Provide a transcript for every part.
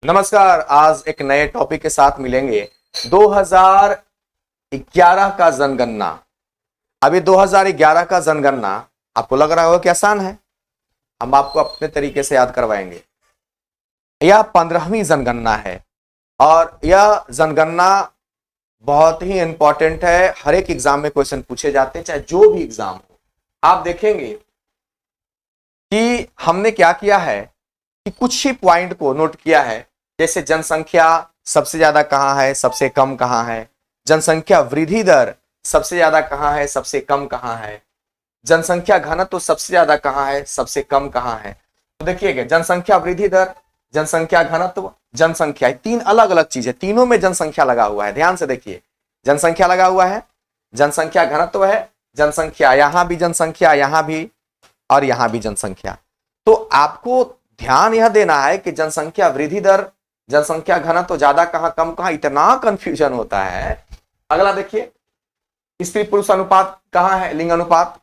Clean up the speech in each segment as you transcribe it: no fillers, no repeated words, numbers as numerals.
नमस्कार। आज एक नए टॉपिक के साथ मिलेंगे। 2011 का जनगणना। अभी 2011 का जनगणना आपको लग रहा होगा कि आसान है, हम आपको अपने तरीके से याद करवाएंगे। यह 15वीं जनगणना है और यह जनगणना बहुत ही इंपॉर्टेंट है। हर एक एग्जाम में क्वेश्चन पूछे जाते हैं, चाहे जो भी एग्जाम हो। आप देखेंगे कि हमने क्या किया है कि कुछ ही पॉइंट को नोट किया है, जैसे जनसंख्या सबसे ज्यादा कहां है, सबसे कम कहां है, जनसंख्या वृद्धि दर सबसे ज्यादा कहां है, सबसे कम कहां है, जनसंख्या घनत्व तो सबसे ज्यादा कहां है, सबसे कम कहां है। तो देखिएगा, जनसंख्या वृद्धि दर, जनसंख्या घनत्व, जनसंख्या, तीन अलग अलग चीज है, तीनों में जनसंख्या लगा हुआ है। ध्यान से देखिए, जनसंख्या लगा हुआ है, जनसंख्या घनत्व है, जनसंख्या, यहां भी जनसंख्या, यहां भी और यहां भी जनसंख्या। तो आपको ध्यान यह देना है कि जनसंख्या वृद्धि दर, जनसंख्या घनत्व तो ज्यादा कहां कम कहां, इतना कंफ्यूजन होता है। अगला देखिए, स्त्री पुरुष अनुपात कहां है, लिंग अनुपात,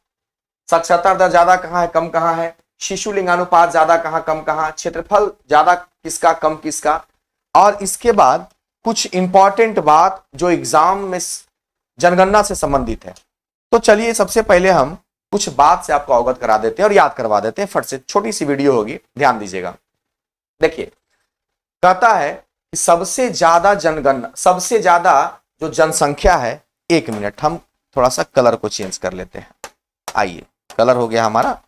साक्षरता दर ज्यादा कहां है, कम कहां है, शिशु लिंगानुपात ज्यादा कहां कम कहां, क्षेत्रफल ज्यादा किसका कम किसका। और इसके बाद कुछ इंपॉर्टेंट बात जो एग्जाम में जनगणना से संबंधित है। तो चलिए सबसे पहले हम कुछ बात से आपको अवगत करा देते हैं और याद करवा देते हैं। फट से छोटी सी वीडियो होगी, ध्यान दीजिएगा। देखिए, कहता है कि सबसे ज्यादा जनगणना, सबसे ज्यादा जो जनसंख्या है, एक मिनट हम थोड़ा सा कलर को चेंज कर लेते हैं। आइए, कलर हो गया हमारा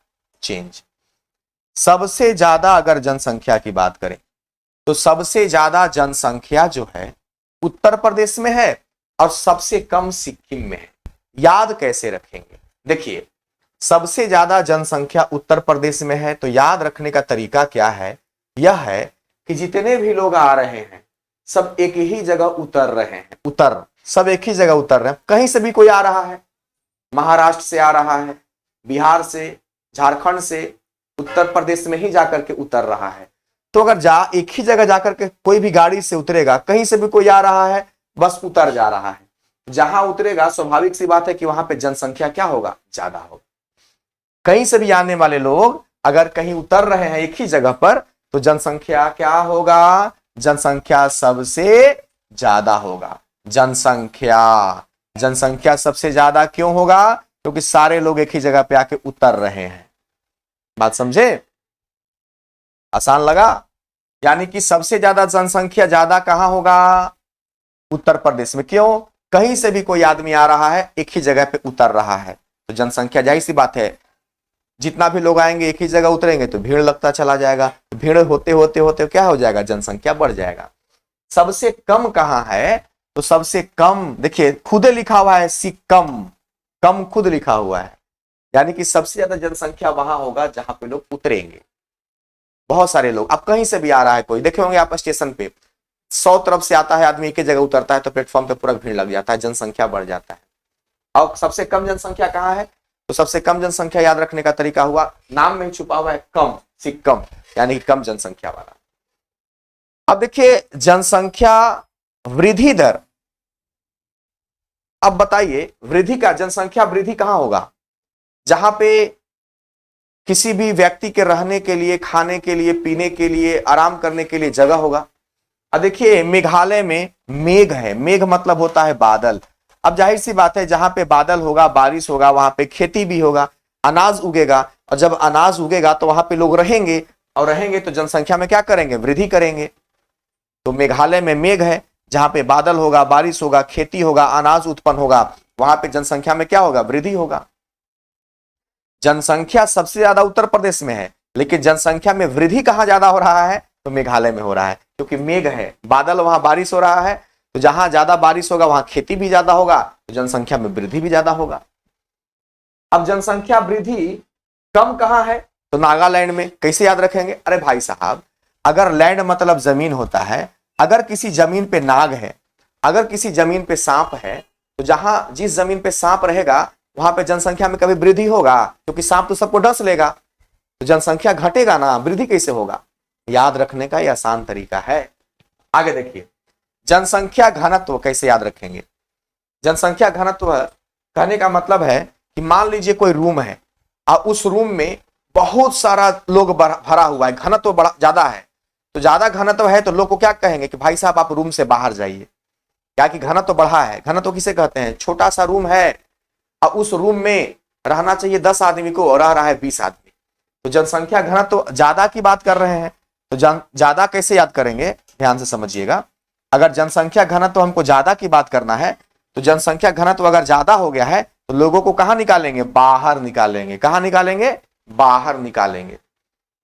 चेंज। सबसे ज्यादा अगर जनसंख्या की बात करें तो सबसे ज्यादा जनसंख्या जो है उत्तर प्रदेश में है और सबसे कम सिक्किम में है। याद कैसे रखेंगे? देखिए, सबसे ज्यादा जनसंख्या उत्तर प्रदेश में है तो याद रखने का तरीका क्या है? यह है कि जितने भी लोग आ रहे हैं सब एक ही जगह उतर रहे हैं, सब एक ही जगह उतर रहे हैं। कहीं से भी कोई आ रहा है, महाराष्ट्र से आ रहा है, बिहार से, झारखंड से, उत्तर प्रदेश में ही जाकर के उतर रहा है। तो अगर एक ही जगह जाकर के कोई भी गाड़ी से उतरेगा, कहीं से भी कोई आ रहा है, बस उतर जा रहा है, जहां उतरेगा स्वाभाविक सी बात है कि वहां पे जनसंख्या क्या होगा? ज्यादा होगा। कहीं से भी आने वाले लोग अगर कहीं उतर रहे हैं एक ही जगह पर, तो जनसंख्या क्या होगा? जनसंख्या सबसे ज्यादा होगा। जनसंख्या सबसे ज्यादा क्यों होगा? क्योंकि सारे लोग एक ही जगह पे आके उतर रहे हैं। बात समझे? आसान लगा? यानी कि सबसे ज्यादा जनसंख्या ज्यादा कहां होगा? उत्तर प्रदेश में। क्यों? कहीं से भी कोई आदमी आ रहा है, एक ही जगह पे उतर रहा है, तो जनसंख्या, जाहिर सी बात है, जितना भी लोग आएंगे एक ही जगह उतरेंगे तो भीड़ लगता चला जाएगा। भीड़ होते होते होते क्या हो जाएगा? जनसंख्या बढ़ जाएगा। सबसे कम कहां है? तो सबसे कम, देखिए खुद लिखा हुआ है, सिक्कम, कम खुद लिखा हुआ है, यानी कि सबसे ज्यादा जनसंख्या वहां होगा जहां पे लोग उतरेंगे। बहुत सारे लोग, अब कहीं से भी आ रहा है कोई, देखे होंगे आप स्टेशन पे 100 तरफ से आता है आदमी, एक ही जगह उतरता है तो प्लेटफॉर्म पे पूरा भीड़ लग जाता है, जनसंख्या बढ़ जाता है। और सबसे कम जनसंख्या कहां है? तो सबसे कम जनसंख्या याद रखने का तरीका हुआ, नाम में ही छुपा हुआ है, कम, सिक्कम, यानी कि कम जनसंख्या वाला। अब देखिए, जनसंख्या वृद्धि दर। अब बताइए, वृद्धि का, जनसंख्या वृद्धि कहां होगा? जहां पे किसी भी व्यक्ति के रहने के लिए, खाने के लिए, पीने के लिए, आराम करने के लिए जगह होगा। अब देखिए, मेघालय में मेघ है, मेघ मतलब होता है बादल। अब जाहिर सी बात है, जहां पे बादल होगा, बारिश होगा, वहां पे खेती भी होगा, अनाज उगेगा, और जब अनाज उगेगा तो वहां पे लोग रहेंगे, और रहेंगे तो जनसंख्या में क्या करेंगे? वृद्धि करेंगे। तो मेघालय में मेघ है, जहां पे बादल होगा, बारिश होगा, खेती होगा, अनाज उत्पन्न होगा, वहां पे जनसंख्या में क्या होगा? वृद्धि होगा। जनसंख्या सबसे ज्यादा उत्तर प्रदेश में है, लेकिन जनसंख्या में वृद्धि कहां ज्यादा हो रहा है? तो मेघालय में हो रहा है, क्योंकि मेघ है, बादल, वहां बारिश हो रहा है, तो जहां ज्यादा बारिश होगा वहां खेती भी ज्यादा होगा, तो जनसंख्या में वृद्धि भी ज्यादा होगा। अब जनसंख्या वृद्धि कम कहां है? तो नागालैंड में। कैसे याद रखेंगे? अरे भाई साहब, अगर लैंड मतलब जमीन होता है, अगर किसी जमीन पे नाग है, अगर किसी जमीन पे सांप है, तो जहां जिस जमीन पे सांप रहेगा वहां पे जनसंख्या में कभी वृद्धि होगा? क्योंकि सांप तो सबको डस लेगा, तो जनसंख्या घटेगा ना, वृद्धि कैसे होगा? याद रखने का यह आसान तरीका है। आगे देखिए, जनसंख्या घनत्व कैसे याद रखेंगे? जनसंख्या घनत्व कहने का मतलब है कि मान लीजिए कोई रूम है और उस रूम में बहुत सारा लोग भरा हुआ है, घनत्व बड़ा ज्यादा है, तो ज्यादा घनत्व है तो लोग को क्या कहेंगे कि भाई साहब आप रूम से बाहर जाइए, क्या कि घनत्व बढ़ा है। घनत्व किसे कहते हैं? छोटा सा रूम है और उस रूम में रहना चाहिए 10 आदमी को और रह रहा है 20 आदमी, तो जनसंख्या घनत्व ज्यादा की बात कर रहे हैं। तो ज्यादा कैसे याद करेंगे, ध्यान से समझिएगा। अगर जनसंख्या घनत्व हमको ज्यादा की बात करना है तो जनसंख्या घनत्व अगर ज्यादा हो गया है तो लोगों को कहां निकालेंगे? बाहर निकालेंगे। कहां निकालेंगे? बाहर निकालेंगे,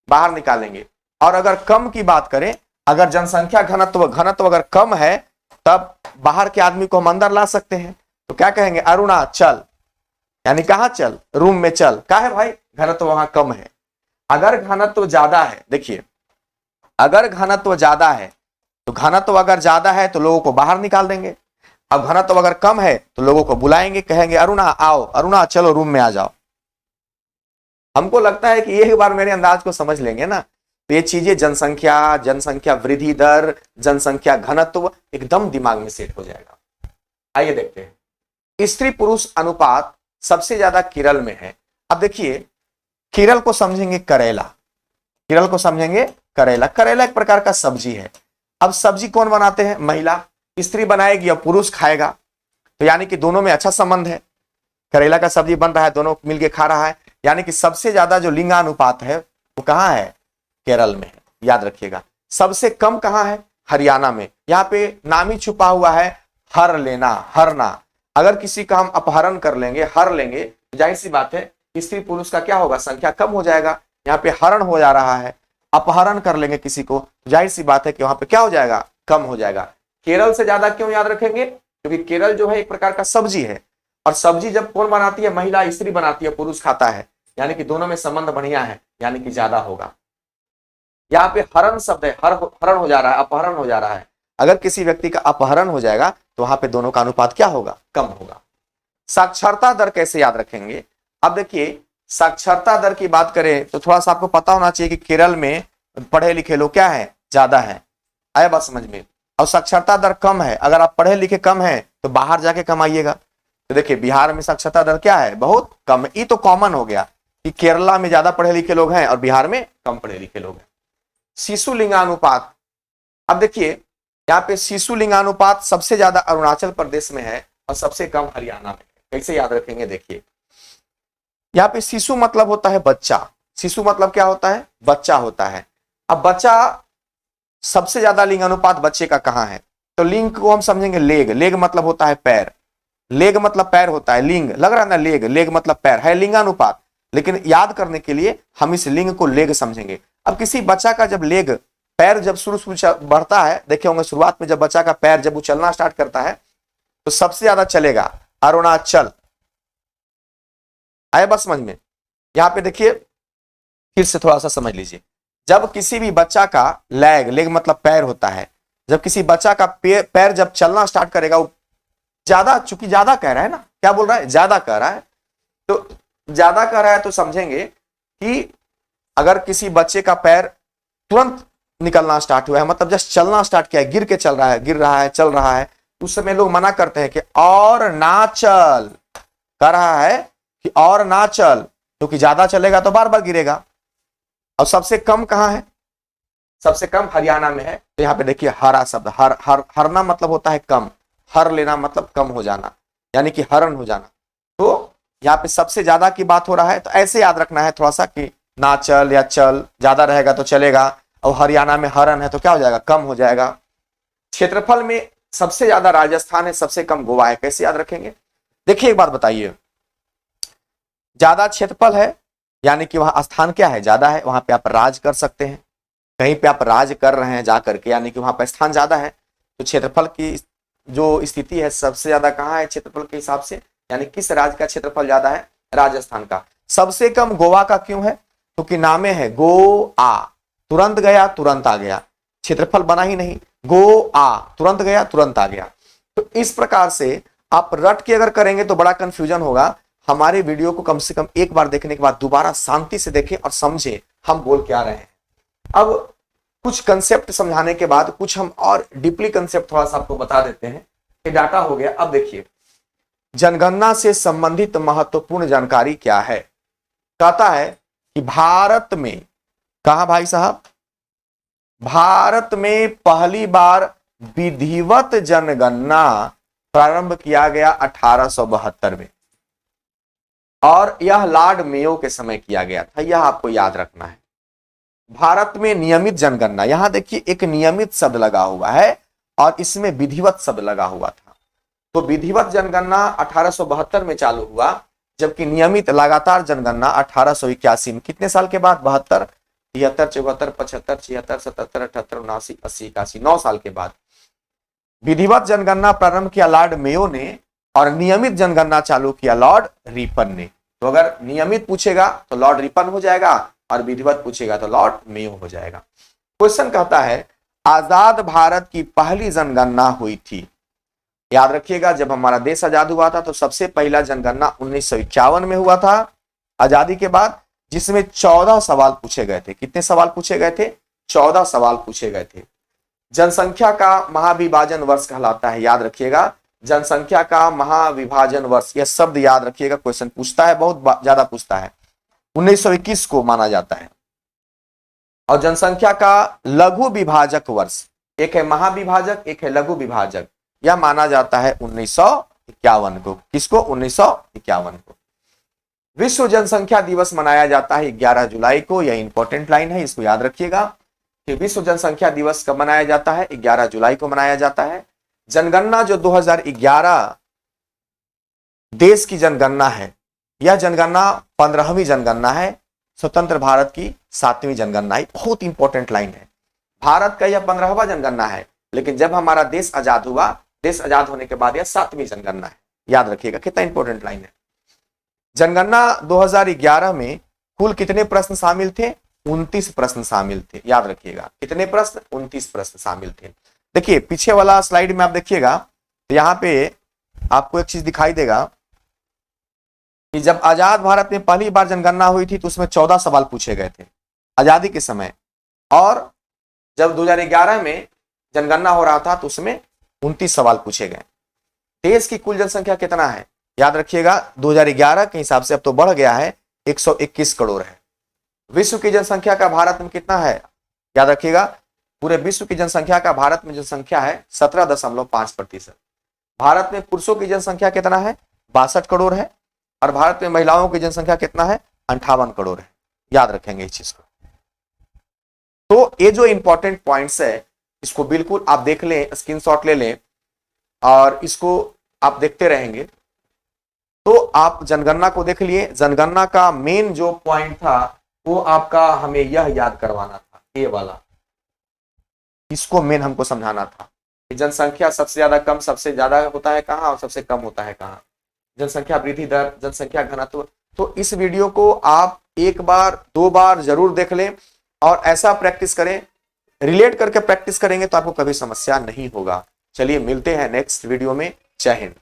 बाहर निकालेंगे। और अगर कम की बात करें, अगर जनसंख्या घनत्व अगर कम है तब बाहर के आदमी को हम अंदर ला सकते हैं। तो क्या कहेंगे? अरुणा चल, यानी कहां चल? रूम में चल। क्या है भाई? घनत्व वहां कम है। अगर घनत्व ज्यादा है, देखिए अगर घनत्व ज्यादा है तो घनत्व अगर ज्यादा है तो लोगों को बाहर निकाल देंगे। अब घनत्व अगर कम है तो लोगों को बुलाएंगे, कहेंगे अरुणा आओ, अरुणा चलो रूम में आ जाओ। हमको लगता है कि एक बार मेरे अंदाज को समझ लेंगे ना तो ये चीजें जनसंख्या वृद्धि दर, जनसंख्या घनत्व एकदम दिमाग में सेट हो जाएगा। आइए देखते हैं। स्त्री पुरुष अनुपात सबसे ज्यादा केरल में है। अब देखिए केरल को समझेंगे करेला, केरल को समझेंगे करेला। करेला एक प्रकार का सब्जी है। अब सब्जी कौन बनाते हैं? महिला। स्त्री बनाएगी और पुरुष खाएगा, तो यानी कि दोनों में अच्छा संबंध है। करेला का सब्जी बन रहा है, दोनों मिलके खा रहा है, यानी कि सबसे ज्यादा जो लिंगानुपात है वो कहां है? केरल में है, याद रखिएगा। सबसे कम कहां है? हरियाणा में। यहाँ पे नाम ही छुपा हुआ है, हर लेना, हरना। अगर किसी का हम अपहरण कर लेंगे, हर लेंगे, तो जाहिर सी बात है स्त्री पुरुष का क्या होगा? संख्या कम हो जाएगा। यहाँ पे हरण हो जा रहा है, अपहरण कर लेंगे किसी को, जाहिर सी बात है कि वहां पे क्या हो जाएगा? कम हो जाएगा। केरल से ज्यादा क्यों याद रखेंगे? क्योंकि केरल जो है एक प्रकार का सब्जी है, और सब्जी जब कौन बनाती है? महिला। स्त्री बनाती है, पुरुष खाता है, यानी कि दोनों में संबंध बढ़िया है, यानी कि ज्यादा होगा। यहाँ पे हरण शब्द है, हरण हो जा रहा है, अपहरण हो जा रहा है। अगर किसी व्यक्ति का अपहरण हो जाएगा तो वहां पे दोनों का अनुपात क्या होगा? कम होगा। साक्षरता दर कैसे याद रखेंगे? अब देखिए साक्षरता दर की बात करें तो थोड़ा सा आपको पता होना चाहिए कि केरल में पढ़े लिखे लोग क्या है? ज्यादा है। आया बात समझ में? और साक्षरता दर कम है। अगर आप पढ़े लिखे कम है तो बाहर जाके कमाइएगा। तो देखिए बिहार में साक्षरता दर क्या है? बहुत कम है। ये तो कॉमन हो गया कि केरला में ज्यादा पढ़े लिखे लोग हैं और बिहार में कम पढ़े लिखे लोग हैं। शिशु लिंगानुपात, अब देखिए यहाँ पे शिशु लिंगानुपात सबसे ज्यादा अरुणाचल प्रदेश में है और सबसे कम हरियाणा में। कैसे याद रखेंगे? देखिए यहाँ पे शिशु मतलब होता है बच्चा। शिशु मतलब क्या होता है? बच्चा होता है। अब बच्चा, सबसे ज्यादा लिंग अनुपात बच्चे का कहां है? तो लिंग को हम समझेंगे लेग। लेग मतलब होता है पैर, लेग मतलब पैर होता है। लिंग लग रहा है ना, लेग, लेग मतलब पैर है, लिंगानुपात। लेकिन याद करने के लिए हम इस लिंग को लेग समझेंगे। अब किसी बच्चा का जब लेग, पैर जब शुरू बढ़ता है, देखे होंगे शुरुआत में जब बच्चा का पैर जब वो चलना स्टार्ट करता है तो सबसे ज्यादा चलेगा अरुणाचल। आया बात समझ में? यहां पे देखिए फिर से थोड़ा सा समझ लीजिए। जब किसी भी बच्चा का लेग, लेग मतलब पैर होता है, जब किसी बच्चा का पैर जब चलना स्टार्ट करेगा, वो ज्यादा, चूंकि ज्यादा कह रहा है ना, क्या बोल रहा है? ज्यादा कह रहा है। तो ज्यादा कह रहा है तो समझेंगे कि अगर किसी बच्चे का पैर तुरंत निकलना स्टार्ट हुआ है, मतलब जस्ट चलना स्टार्ट किया है, गिर के चल रहा है, गिर रहा है, चल रहा है, उस समय लोग मना करते हैं कि और ना चल। कह रहा है कि और ना चल, क्योंकि ज्यादा चलेगा तो बार बार गिरेगा। और सबसे कम कहां है? सबसे कम हरियाणा में है। तो यहां पे देखिए हरा शब्द, हरना मतलब होता है कम, हर लेना मतलब कम हो जाना, यानी कि हरण हो जाना। तो यहाँ पे सबसे ज्यादा की बात हो रहा है, तो ऐसे याद रखना है थोड़ा सा कि ना चल या चल, ज्यादा रहेगा तो चलेगा, और हरियाणा में हरण है तो क्या हो जाएगा? कम हो जाएगा। क्षेत्रफल में सबसे ज्यादा राजस्थान है, सबसे कम गोवा है। कैसे याद रखेंगे? देखिए एक बात बताइए, ज्यादा क्षेत्रफल है यानी कि वहां स्थान क्या है? ज्यादा है, वहां पे आप राज कर सकते हैं। कहीं पे आप राज कर रहे हैं जाकर के, यानी कि वहां पर स्थान ज्यादा है। तो क्षेत्रफल की जो स्थिति है सबसे ज्यादा कहां है क्षेत्रफल के हिसाब से? यानी किस राज्य का क्षेत्रफल ज्यादा है? राजस्थान का। सबसे कम गोवा का क्यों है? क्योंकि नामे है गो आ, तुरंत गया तुरंत आ गया, क्षेत्रफल बना ही नहीं, गो आ, तुरंत गया तुरंत आ गया। तो इस प्रकार से आप रट के अगर करेंगे तो बड़ा कंफ्यूजन होगा। हमारे वीडियो को कम से कम एक बार देखने के बाद दोबारा शांति से देखें और समझें हम बोल क्या रहे हैं। अब कुछ कंसेप्ट समझाने के बाद कुछ हम और डीपली कंसेप्ट थोड़ा सा आपको बता देते हैं। ये डाटा हो गया। अब देखिए जनगणना से संबंधित महत्वपूर्ण जानकारी क्या है? कहता है कि भारत में, कहा भाई साहब? भारत में पहली बार विधिवत जनगणना प्रारंभ किया गया 1872 में, और यह लॉर्ड मेयो के समय किया गया था। यह आपको याद रखना है। भारत में नियमित जनगणना, यहां देखिए एक नियमित शब्द लगा हुआ है और इसमें विधिवत शब्द लगा हुआ था। तो विधिवत जनगणना 1872 में चालू हुआ, जबकि नियमित लगातार जनगणना 1881 में, कितने साल के बाद? 72, 73, 74, 75, 76, 77, 78, 79, 80, 81, 9 साल के बाद विधिवत जनगणना प्रारंभ किया लॉर्ड मेयो ने, और नियमित जनगणना चालू किया लॉर्ड रिपन ने। तो अगर नियमित पूछेगा तो लॉर्ड रिपन हो जाएगा, और विधिवत पूछेगा तो लॉर्ड मेयो हो जाएगा। क्वेश्चन कहता है आजाद भारत की पहली जनगणना हुई थी। याद रखिएगा, जब हमारा देश आजाद हुआ था तो सबसे पहला जनगणना 1951 में हुआ था आजादी के बाद, जिसमें 14 सवाल पूछे गए थे। कितने सवाल पूछे गए थे? 14 सवाल पूछे गए थे। जनसंख्या का महाविभाजन वर्ष कहलाता है। याद रखिएगा, जनसंख्या का महाविभाजन वर्ष, यह शब्द याद रखिएगा, क्वेश्चन पूछता है, बहुत ज्यादा पूछता है। 1921 को माना जाता है। और जनसंख्या का लघु विभाजक वर्ष, एक है महाविभाजक, एक है लघु विभाजक, यह माना जाता है 1951 को। किसको? 1951 को। विश्व जनसंख्या दिवस मनाया जाता है 11 जुलाई को। यह इंपॉर्टेंट लाइन है, इसको याद रखिएगा कि विश्व जनसंख्या दिवस कब मनाया जाता है? 11 जुलाई को मनाया जाता है। जनगणना जो 2011 देश की जनगणना है, यह जनगणना 15वीं जनगणना है, स्वतंत्र भारत की 7वीं जनगणना है। बहुत इंपॉर्टेंट लाइन है। भारत का यह 15वां जनगणना है, लेकिन जब हमारा देश आजाद हुआ, देश आजाद होने के बाद यह 7वीं जनगणना है। याद रखिएगा, कितना इंपॉर्टेंट लाइन है। जनगणना 2011 में कुल कितने प्रश्न शामिल थे? 29 प्रश्न शामिल थे। याद रखिएगा, कितने प्रश्न? 29 प्रश्न शामिल थे। देखिए पीछे वाला स्लाइड में आप देखिएगा, तो यहां पे आपको एक चीज दिखाई देगा कि जब आजाद भारत में पहली बार जनगणना हुई थी तो उसमें 14 सवाल पूछे गए थे आजादी के समय, और जब 2011 में जनगणना हो रहा था तो उसमें 29 सवाल पूछे गए। देश की कुल जनसंख्या कितना है? याद रखिएगा, 2011 के हिसाब से अब तो बढ़ गया है, 121 करोड़ है। विश्व की जनसंख्या का भारत में कितना है? याद रखिएगा, पूरे विश्व की जनसंख्या का भारत में जनसंख्या है 17.5%। भारत में पुरुषों की जनसंख्या कितना है? 62 करोड़ है, और भारत में महिलाओं की जनसंख्या कितना है? 58 करोड़ है। याद रखेंगे इस चीज को। तो ये जो इंपॉर्टेंट पॉइंट्स है, इसको बिल्कुल आप देख लें, स्क्रीनशॉट ले लें, और इसको आप देखते रहेंगे तो आप जनगणना को देख लिए। जनगणना का मेन जो पॉइंट था वो आपका, हमें यह याद करवाना था, ये वाला, इसको मेन हमको समझाना था कि जनसंख्या सबसे ज्यादा कम, सबसे ज्यादा होता है कहाँ और सबसे कम होता है कहाँ, जनसंख्या वृद्धि दर, जनसंख्या घनत्व। तो इस वीडियो को आप 1 बार 2 बार जरूर देख लें और ऐसा प्रैक्टिस करें, रिलेट करके प्रैक्टिस करेंगे तो आपको कभी समस्या नहीं होगा। चलिए मिलते हैं नेक्स्ट वीडियो में। जय हिंद।